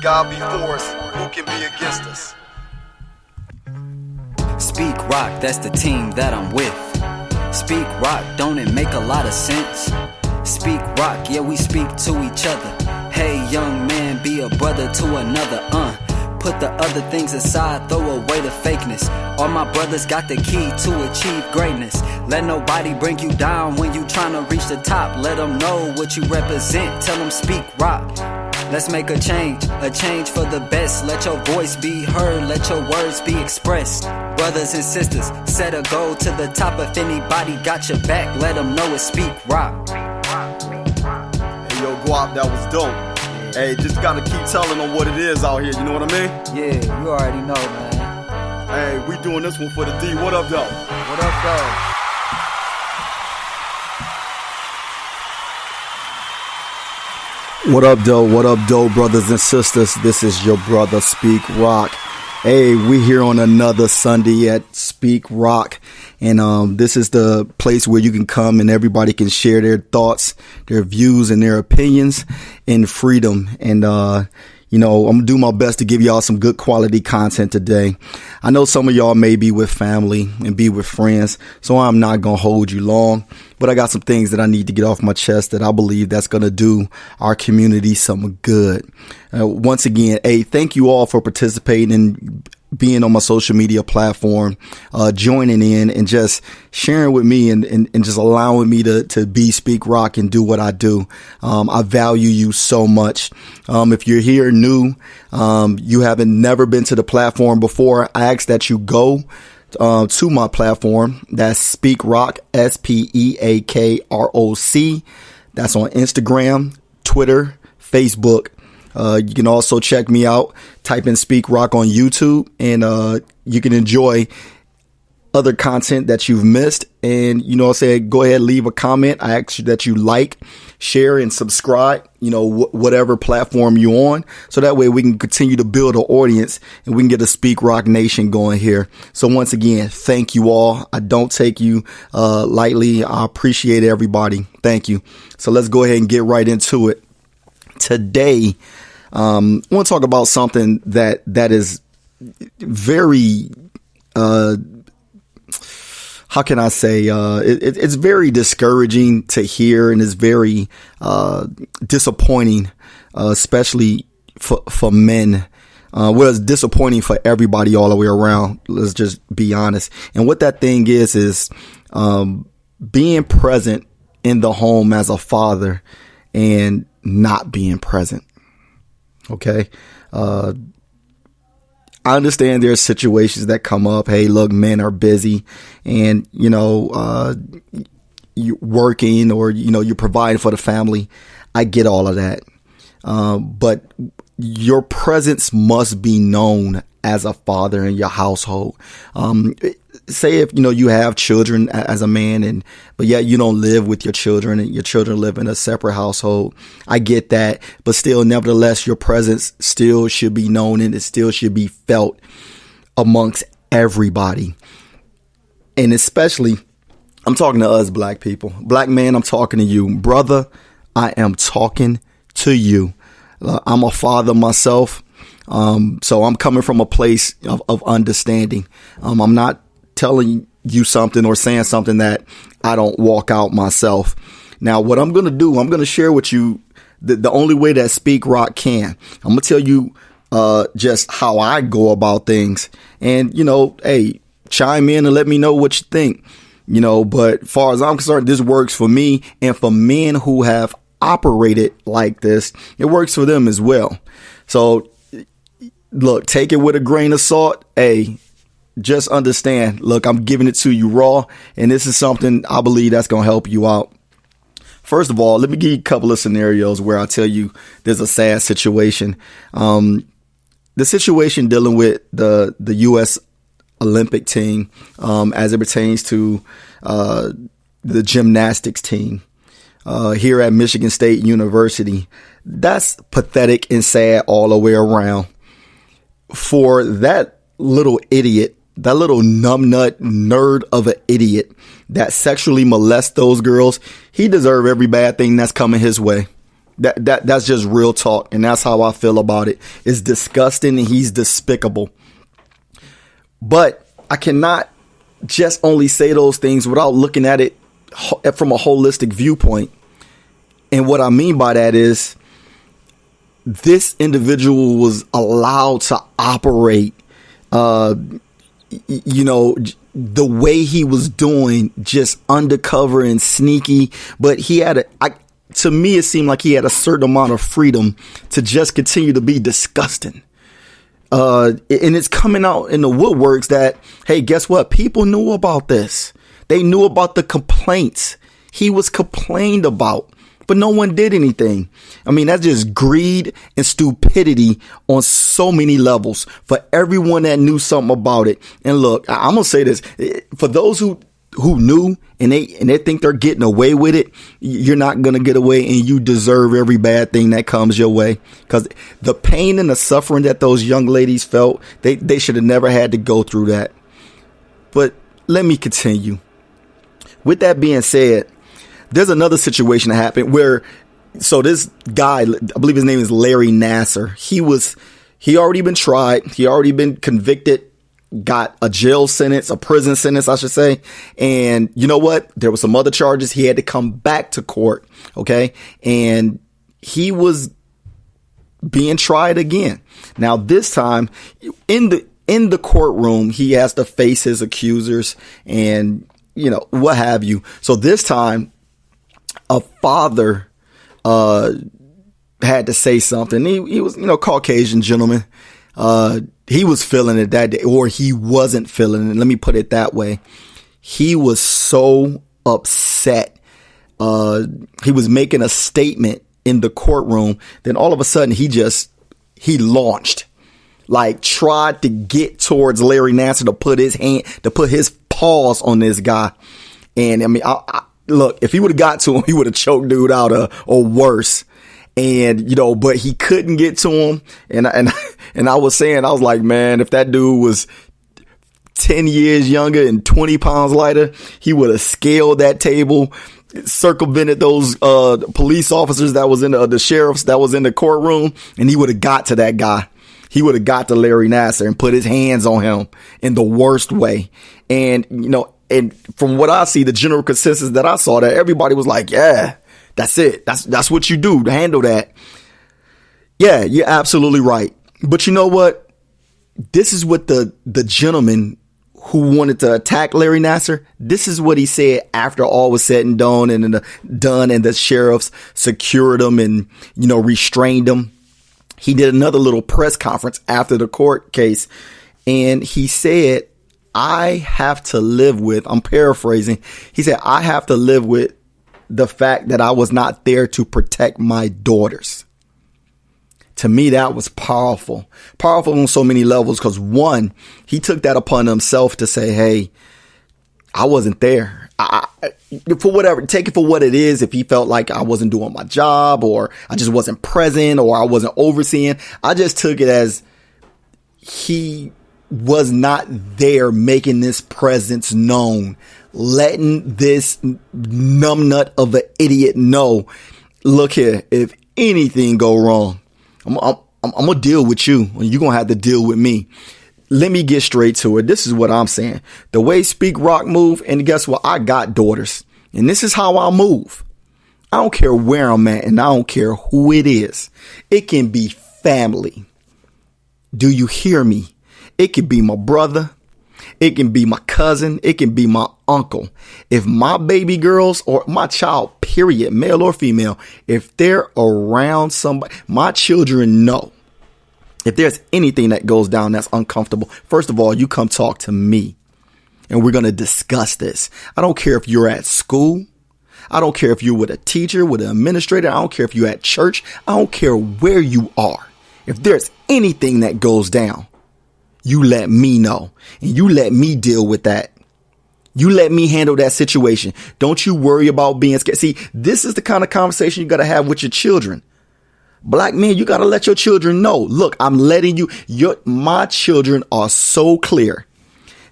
God be for us, who can be against us? SPEAKROC, that's the team that I'm with. SPEAKROC, don't it make a lot of sense? SPEAKROC, yeah, we speak to each other. Hey, young man, be a brother to another, Put the other things aside, throw away the fakeness. All my brothers got the key to achieve greatness. Let nobody bring you down when you tryna reach the top. Let them know what you represent, tell them SPEAKROC. Let's make a change for the best. Let your voice be heard, let your words be expressed. Brothers and sisters, set a goal to the top. If anybody got your back, let them know it's SPEAKROC. Hey, yo, Guap, that was dope. Hey, just gotta keep telling them what it is out here, you know what I mean? Yeah, you already know, man. Hey, we doing this one for the D. What up, though? What up, though? What up, though? What up, though, brothers and sisters? This is your brother, SPEAKROC. Hey, we here on another Sunday at SPEAKROC. And this is the place where you can come and everybody can share their thoughts, their views, and their opinions in freedom. And, I'm going to do my best to give y'all some good quality content today. I know some of y'all may be with family and be with friends, so I'm not going to hold you long. But I got some things that I need to get off my chest that I believe that's going to do our community some good. Once again, thank you all for participating and being on my social media platform, joining in and just sharing with me and just allowing me to be SPEAKROC and do what I do. I value you so much. If you're here new, you haven't never been to the platform before, I ask that you go to my platform. That's SPEAKROC, SPEAKROC. That's on Instagram, Twitter, Facebook. You can also check me out, type in SPEAKROC on YouTube, and you can enjoy other content that you've missed. And, go ahead, leave a comment. I ask you that you like, share, and subscribe, whatever platform you're on. So that way we can continue to build an audience and we can get a SPEAKROC Nation going here. So once again, thank you all. I don't take you lightly. I appreciate everybody. Thank you. So let's go ahead and get right into it. Today, I want to talk about something that is very, how can I say, it's very discouraging to hear, and it's very disappointing, especially for men. Well, it's disappointing for everybody all the way around. Let's just be honest. And what that thing is being present in the home as a father and not being present. Okay. I understand there's situations that come up. Hey, look, men are busy and, you're working or, you're providing for the family. I get all of that. But your presence must be known as a father in your household. Say if, you have children as a man but yet you don't live with your children and your children live in a separate household. I get that, but still, nevertheless, your presence still should be known and it still should be felt amongst everybody. And especially, I'm talking to us black people. Black man, I'm talking to you. Brother, I am talking to you. I'm a father myself. So I'm coming from a place of understanding. I'm not telling you something or saying something that I don't walk out myself. Now, what I'm going to do, I'm going to share with you the only way that SPEAKROC can. I'm going to tell you just how I go about things. And, hey, chime in and let me know what you think. But as far as I'm concerned, this works for me. And for men who have operated like this, it works for them as well. So, look, take it with a grain of salt. Hey, just understand, look, I'm giving it to you raw, and this is something I believe that's going to help you out. First of all, let me give you a couple of scenarios where I tell you there's a sad situation. The situation dealing with the U.S. Olympic team as it pertains to the gymnastics team here at Michigan State University. That's pathetic and sad all the way around. For that little idiot, that little numbnut nerd of an idiot that sexually molests those girls, he deserves every bad thing that's coming his way. That's just real talk. And that's how I feel about it. It's disgusting and he's despicable. But I cannot just only say those things without looking at it from a holistic viewpoint. And what I mean by that is this individual was allowed to operate, the way he was doing, just undercover and sneaky. But he had to me, it seemed like he had a certain amount of freedom to just continue to be disgusting. And it's coming out in the woodworks that, hey, guess what? People knew about this. They knew about the complaints. He was complained about, but no one did anything. I mean, that's just greed and stupidity on so many levels for everyone that knew something about it. And look, I'm going to say this. For those who knew and they think they're getting away with it, you're not going to get away, and you deserve every bad thing that comes your way, because the pain and the suffering that those young ladies felt, they should have never had to go through that. But let me continue. With that being said, there's another situation that happened where, so this guy, I believe his name is Larry Nassar. He already been tried. He already been convicted, got a jail sentence, a prison sentence, I should say. And you know what? There were some other charges. He had to come back to court. Okay. And he was being tried again. Now, this time in the courtroom, he has to face his accusers and, what have you. So this time a father, had to say something. He was, Caucasian gentleman. He was feeling it that day, or he wasn't feeling it. Let me put it that way. He was so upset. He was making a statement in the courtroom. Then all of a sudden he launched, like tried to get towards Larry Nassar to put his paws on this guy. And I mean, look, if he would have got to him, he would have choked dude out or worse. And, but he couldn't get to him. And I was like, man, if that dude was 10 years younger and 20 pounds lighter, he would have scaled that table, circumvented those police officers that was in the sheriffs that was in the courtroom, and he would have got to that guy. He would have got to Larry Nassar and put his hands on him in the worst way. And, and from what I see, the general consensus that I saw, that everybody was like, yeah, that's it. That's what you do to handle that. Yeah, you're absolutely right. But you know what? This is what the gentleman who wanted to attack Larry Nassar, this is what he said after all was said and done, and the sheriffs secured him and, restrained him. He did another little press conference after the court case, and he said, I have to live with, I'm paraphrasing, he said, I have to live with the fact that I was not there to protect my daughters. To me, that was powerful on so many levels, because one, he took that upon himself to say, hey, I wasn't there. For whatever, take it for what it is. If he felt like I wasn't doing my job, or I just wasn't present, or I wasn't overseeing, I just took it as he was not there making this presence known, letting this numbnut of an idiot know, look here, if anything go wrong, I'm going to deal with you, and you're going to have to deal with me. Let me get straight to it. This is what I'm saying. The way SPEAKROC move, and guess what? I got daughters, and this is how I move. I don't care where I'm at, and I don't care who it is. It can be family. Do you hear me? It could be my brother. It can be my cousin. It can be my uncle. If my baby girls or my child, period, male or female, if they're around somebody, my children know if there's anything that goes down that's uncomfortable, first of all, you come talk to me and we're going to discuss this. I don't care if you're at school. I don't care if you're with a teacher, with an administrator. I don't care if you're at church. I don't care where you are. If there's anything that goes down, you let me know, and you let me deal with that. You let me handle that situation. Don't you worry about being scared. See, this is the kind of conversation you got to have with your children. Black men, you got to let your children know, look, I'm letting you, my children are so clear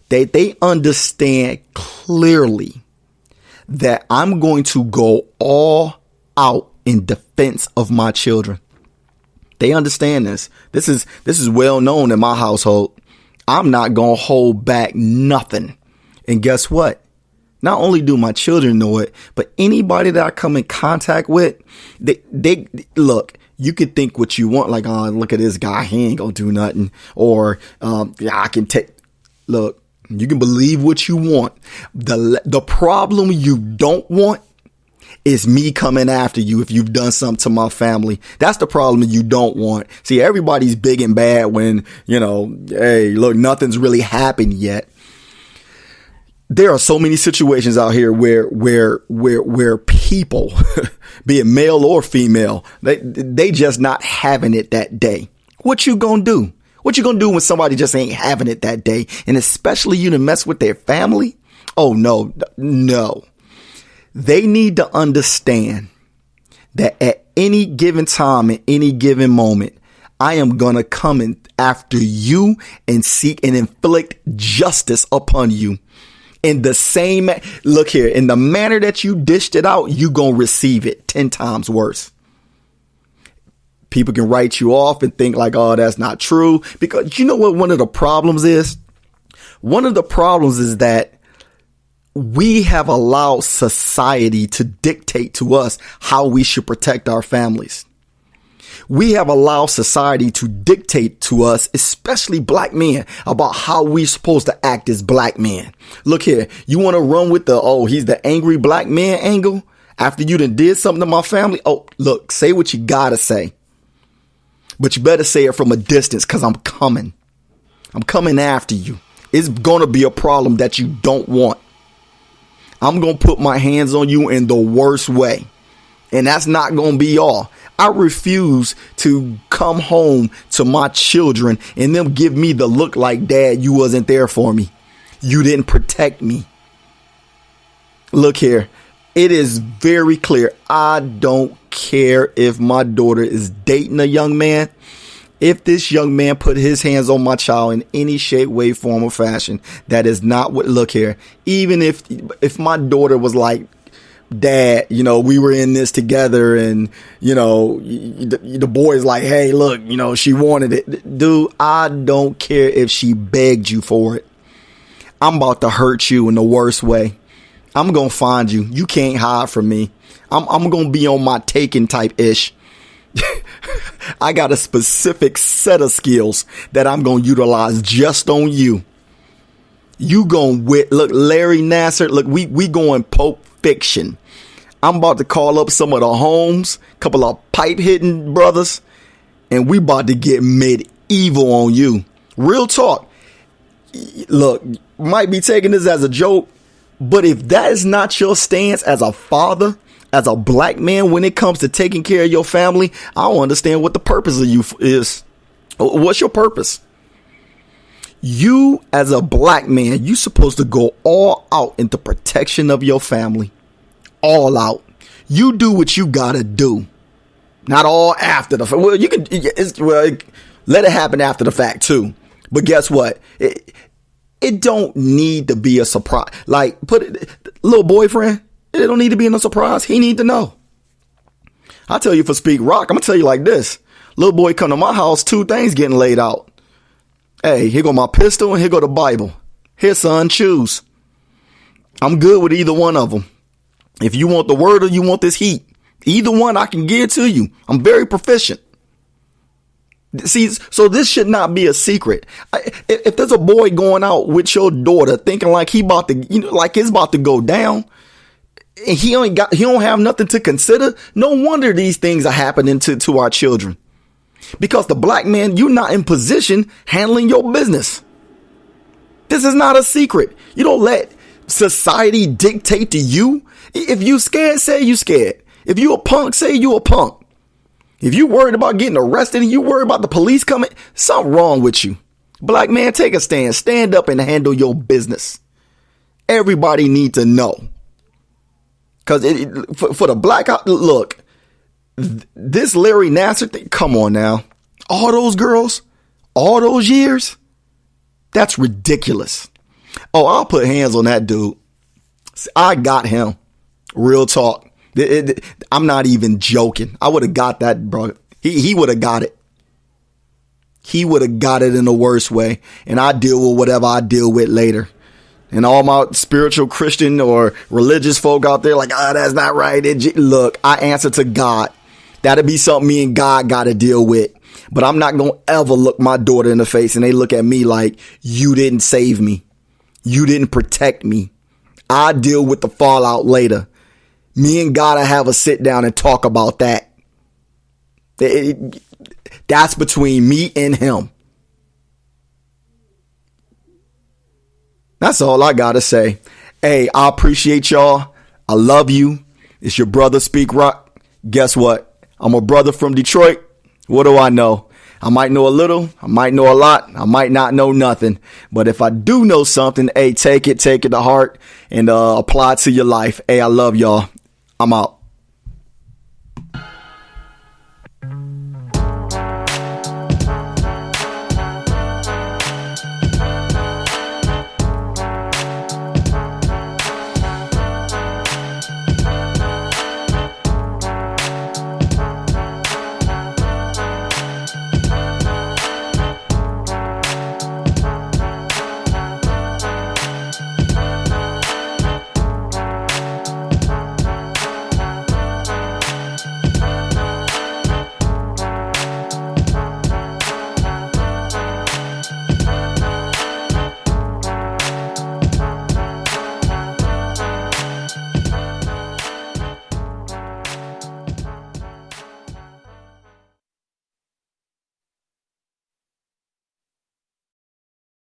that they understand clearly that I'm going to go all out in defense of my children. They understand this. This is well known in my household. I'm not going to hold back nothing. And guess what? Not only do my children know it, but anybody that I come in contact with, they look, you can think what you want. Like, oh, look at this guy. He ain't going to do nothing. Or, I can take, look, you can believe what you want. The problem you don't want is me coming after you if you've done something to my family. That's the problem you don't want. See, everybody's big and bad when, hey, look, nothing's really happened yet. There are so many situations out here where people, be it male or female, they just not having it that day. What you gonna do? What you gonna do when somebody just ain't having it that day? And especially you to mess with their family? Oh, no. They need to understand that at any given time, at any given moment, I am going to come in after you and seek and inflict justice upon you. In the same, look here, in the manner that you dished it out, you going to receive it 10 times worse. People can write you off and think like, oh, that's not true. Because you know what one of the problems is? One of the problems is that we have allowed society to dictate to us how we should protect our families. We have allowed society to dictate to us, especially black men, about how we're supposed to act as black men. Look here, you want to run with he's the angry black man angle after you done did something to my family? Oh, look, say what you gotta say. But you better say it from a distance, because I'm coming. I'm coming after you. It's going to be a problem that you don't want. I'm going to put my hands on you in the worst way. And that's not going to be all. I refuse to come home to my children and them give me the look like, Dad, you wasn't there for me. You didn't protect me. Look here. It is very clear. I don't care if my daughter is dating a young man. If this young man put his hands on my child in any shape, way, form, or fashion, that is not what, look here. Even if my daughter was like, Dad, we were in this together and, the boy's like, hey, look, she wanted it. Dude, I don't care if she begged you for it. I'm about to hurt you in the worst way. I'm going to find you. You can't hide from me. I'm going to be on my taken type ish. I got a specific set of skills that I'm going to utilize just on you. You going with, look, Larry Nassar, look, we going Pulp Fiction. I'm about to call up some of the homes, couple of pipe hitting brothers, and we about to get medieval on you. Real talk. Look, might be taking this as a joke, but if that is not your stance as a father, as a black man, when it comes to taking care of your family, I don't understand what the purpose of you is. What's your purpose? You as a black man, you supposed to go all out into protection of your family. All out. You do what you gotta do. Not all after the fact. Well, you can, let it happen after the fact too. But guess what? It don't need to be a surprise. Like, little boyfriend, it don't need to be no surprise. He need to know. I tell you, for SPEAKROC, I'm gonna tell you like this. Little boy come to my house, 2 things getting laid out. Hey, here go my pistol and here go the Bible. Here, son, choose. I'm good with either one of them. If you want the word or you want this heat, either one I can give to you. I'm very proficient. See, so this should not be a secret. If there's a boy going out with your daughter thinking like he about to, like it's about to go down, and he don't have nothing to consider, no wonder these things are happening to our children. Because the black man, you're not in position handling your business. This is not a secret. You don't let society dictate to you. If you scared, say you scared. If you a punk, say you a punk. If you worried about getting arrested and you worried about the police coming, something wrong with you. Black man, take a stand. Stand up and handle your business. Everybody need to know. Because for the black, look, this Larry Nassar thing, come on now. All those girls, all those years, that's ridiculous. Oh, I'll put hands on that dude. I got him. Real talk. I'm not even joking. I would have got that, bro. He would have got it. He would have got it in the worst way. And I deal with whatever I deal with later. And all my spiritual Christian or religious folk out there like, that's not right. Look, I answer to God. That'll be something me and God got to deal with. But I'm not going to ever look my daughter in the face and they look at me like, you didn't save me. You didn't protect me. I deal with the fallout later. Me and God will have a sit down and talk about that. That's between me and him. That's all I got to say. Hey, I appreciate y'all. I love you. It's your brother, SPEAKROC. Guess what? I'm a brother from Detroit. What do I know? I might know a little. I might know a lot. I might not know nothing. But if I do know something, hey, take it to heart and apply it to your life. Hey, I love y'all. I'm out.